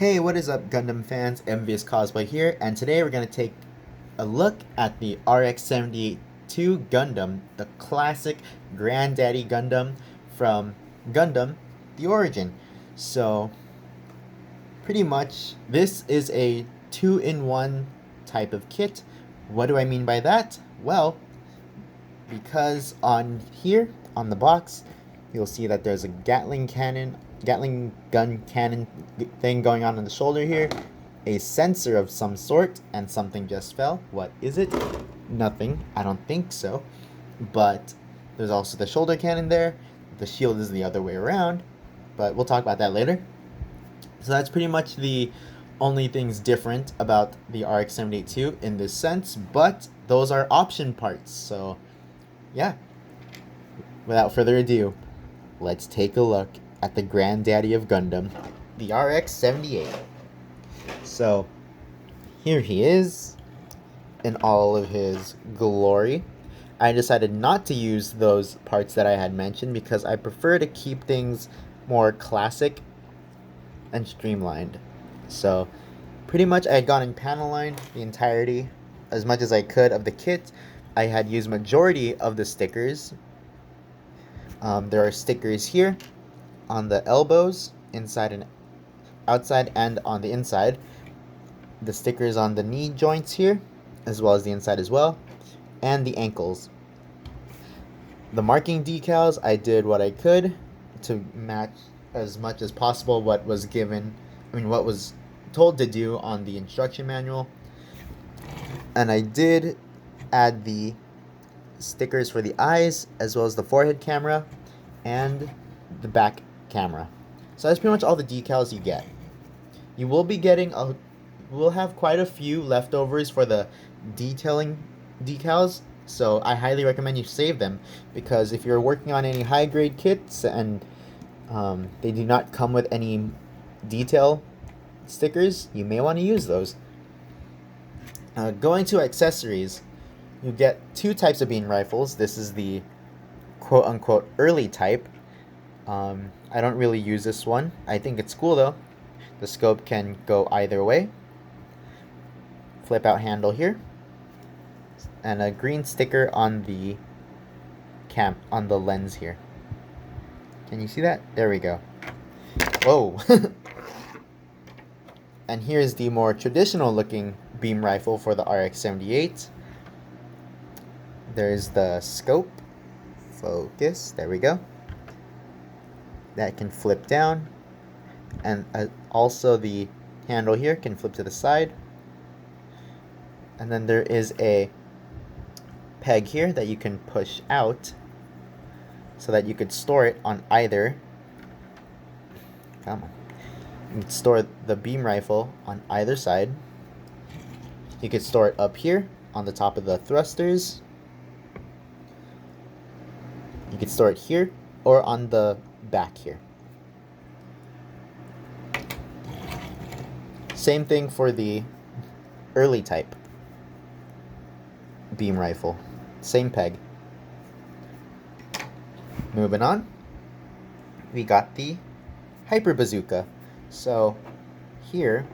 Hey, what is up, Gundam fans? MVious Cosplay here, and today we're going to take a look at the Rx-78-02 Gundam, the classic Granddaddy Gundam from Gundam, the Origin. So, pretty much, this is a 2-in-1 type of kit. What do I mean by that? Well, because on here, on the box, you'll see that there's a Gatling gun cannon thing going on the shoulder here, a sensor of some sort, and something just fell. What is it? Nothing. I don't think so. But there's also the shoulder cannon there. The shield is the other way around, but we'll talk about that later. So that's pretty much the only things different about the RX-78-02 in this sense, but those are option parts. So yeah, without further ado, let's take a look at the granddaddy of Gundam, the Rx-78. So here he is in all of his glory. I decided not to use those parts that I had mentioned because I prefer to keep things more classic and streamlined. So pretty much I had gone in panel line the entirety as much as I could of the kit. I had used majority of the stickers. There are stickers here on the elbows, inside and outside, and on the inside. The stickers on the knee joints here, as well as the inside as well, and the ankles. The marking decals, I did what I could to match as much as possible what was what was told to do on the instruction manual. And I did add the stickers for the eyes, as well as the forehead camera and the back camera. So that's pretty much all the decals you get. You will be getting we'll have quite a few leftovers for the detailing decals, so I highly recommend you save them, because if you're working on any high grade kits and they do not come with any detail stickers, you may want to use those. Going to accessories, you get two types of beam rifles. This is the quote-unquote early type. I don't really use this one. I think it's cool though. The scope can go either way. Flip out handle here. And a green sticker on the lens here. Can you see that? There we go. Whoa. And here's the more traditional looking beam rifle for the RX-78. There's the scope. Focus. There we go. That can flip down, and also the handle here can flip to the side. And then there is a peg here that you can push out so that you could store it on either. Come on. You can store the beam rifle on either side. You could store it up here on the top of the thrusters. You could store it here or on the back here. Same thing for the early type beam rifle. Same peg. Moving on, we got the Hyper Bazooka. So here,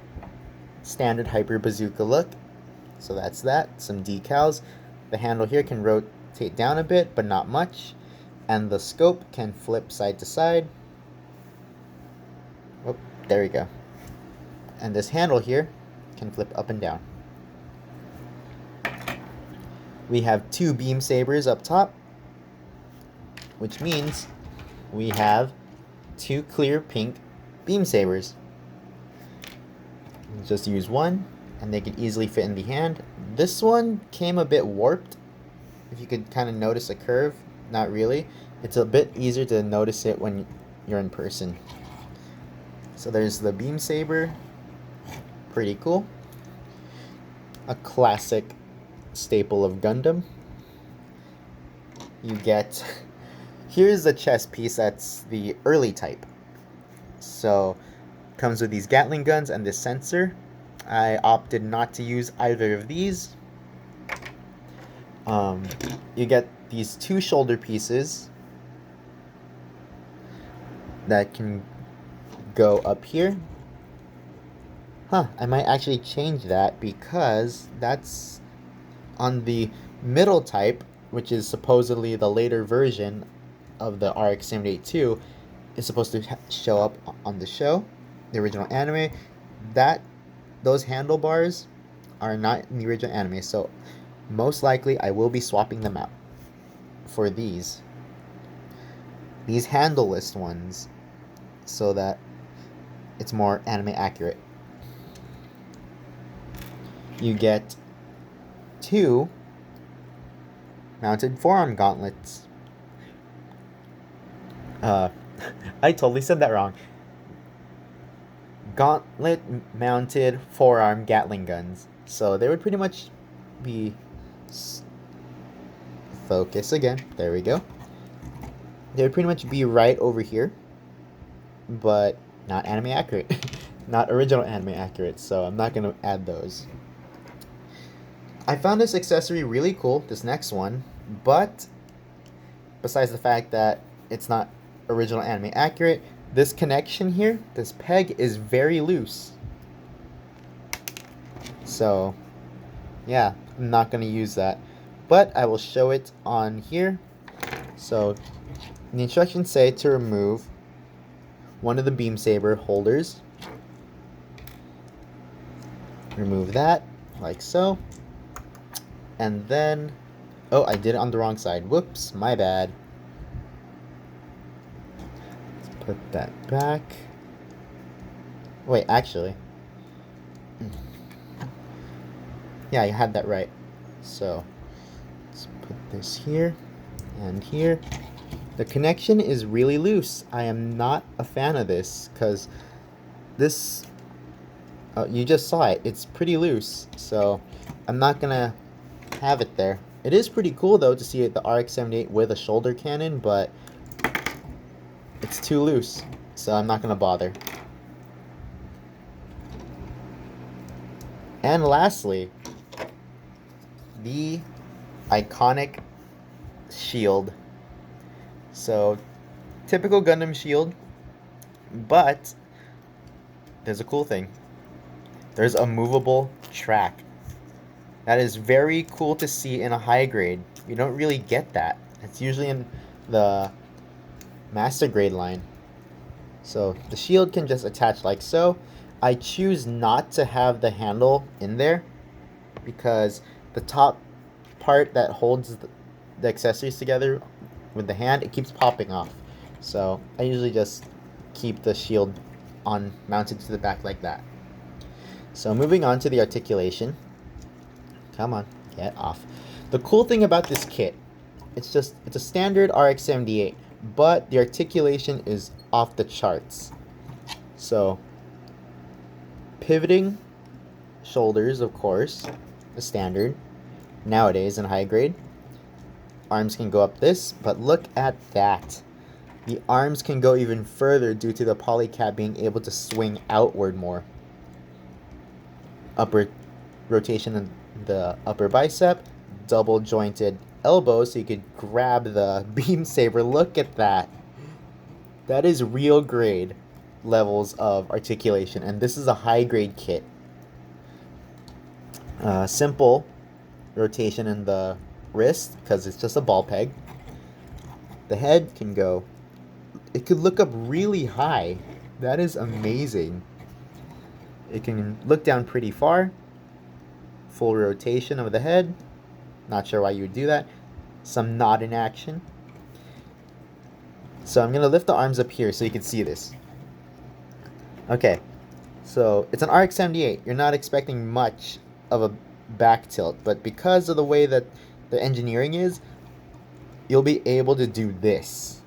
standard Hyper Bazooka look. So that's that. Some decals. The handle here can rotate down a bit, but not much. And the scope can flip side to side. Oh, there we go. And this handle here can flip up and down. We have two beam sabers up top, which means we have two clear pink beam sabers. Just use one, and they can easily fit in the hand. This one came a bit warped. If you could kind of notice a curve. Not really. It's a bit easier to notice it when you're in person. So there's the beam saber. Pretty cool. A classic staple of Gundam. You get... Here's the chest piece that's the early type. So, comes with these Gatling guns and this sensor. I opted not to use either of these. You get these two shoulder pieces that can go up here I might actually change that because that's on the middle type, which is supposedly the later version of the Rx-78-02, is supposed to show up on the show, the original anime. That those handlebars are not in the original anime, so most likely I will be swapping them out for these handleless ones so that it's more anime accurate. You get 2 mounted forearm gauntlets. I totally said that wrong. Gauntlet mounted forearm Gatling guns. So they would pretty much be focus again. There we go. They would pretty much be right over here, but not anime accurate. Not original anime accurate, so I'm not going to add those. I found this accessory really cool, this next one, but besides the fact that it's not original anime accurate, this connection here, this peg, is very loose. So, yeah, I'm not going to use that. But I will show it on here. So, the instructions say to remove one of the beam saber holders. Remove that, like so. And then, oh, I did it on the wrong side. Whoops, my bad. Let's put that back. Wait, actually. Yeah, I had that right. So, let's put this here and here. The connection is really loose. I am not a fan of this because this, you just saw it. It's pretty loose. So, I'm not going to have it there. It is pretty cool though to see the Rx-78 with a shoulder cannon, but it's too loose, so I'm not gonna bother. And lastly, the iconic shield. So, typical Gundam shield, but there's a cool thing. There's a movable track. That is very cool to see in a high grade. You don't really get that. It's usually in the master grade line. So the shield can just attach like so. I choose not to have the handle in there because the top part that holds the accessories together with the hand, it keeps popping off. So I usually just keep the shield on mounted to the back like that. So moving on to the articulation. Come on, get off. The cool thing about this kit, it's a standard Rx-78, but the articulation is off the charts. So, pivoting shoulders, of course, the standard nowadays in high grade. Arms can go up this, but look at that. The arms can go even further due to the polycap being able to swing outward more. Upper rotation in the upper bicep, double jointed elbows so you could grab the beam saber. Look at that. That is real grade levels of articulation, and this is a high grade kit. Simple rotation in the wrist because it's just a ball peg. The head can go, it could look up really high. That is amazing. It can look down pretty far. Full rotation of the head. Not sure why you would do that. Some nod in action. So I'm going to lift the arms up here so you can see this. Okay. So it's an Rx-78. You're not expecting much of a back tilt, but because of the way that the engineering is, you'll be able to do this.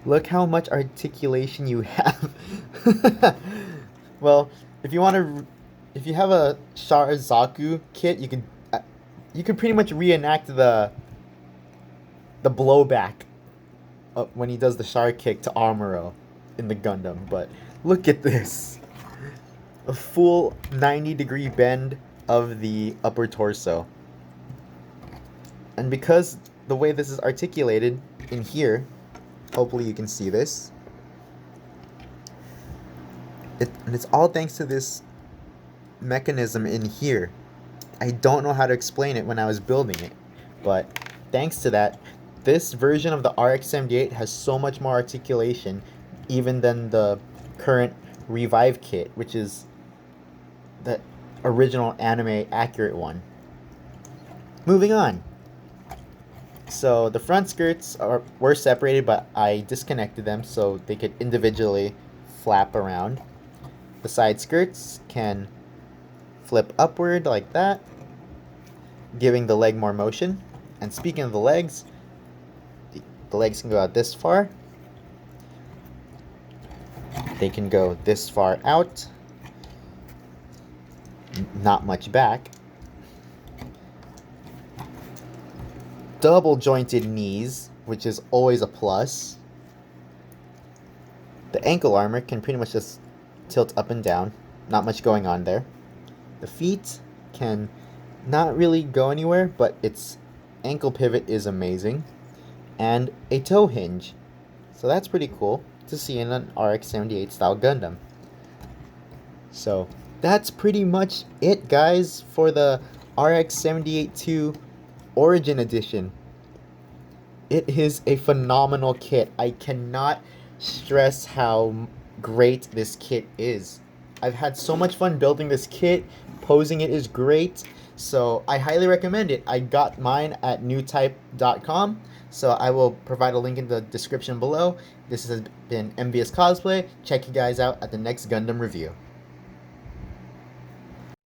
Look how much articulation you have. Well, if you have a Sharazaku kit, you can pretty much reenact the blowback when he does the Shar kick to Amuro in the Gundam. But look at this. A full 90-degree bend of the upper torso. And because the way this is articulated in here, hopefully you can see this. And it's all thanks to this mechanism in here. I don't know how to explain it when I was building it, but thanks to that, this version of the RX-78 has so much more articulation even than the current Revive kit, which is the original anime accurate one. Moving on. So the front skirts were separated, but I disconnected them so they could individually flap around. The side skirts can flip upward like that, giving the leg more motion. And speaking of the legs can go out this far. They can go this far out. Not much back. Double jointed knees, which is always a plus. The ankle armor can pretty much just tilt up and down. Not much going on there. The feet can not really go anywhere, but its ankle pivot is amazing. And a toe hinge. So that's pretty cool to see in an RX-78 style Gundam. So that's pretty much it, guys, for the RX-78-02 Origin Edition. It is a phenomenal kit. I cannot stress how great this kit is. I've had so much fun building this kit. Posing it is great. So I highly recommend it. I got mine at newtype.com. So I will provide a link in the description below. This has been MVious Cosplay. Check you guys out at the next Gundam review.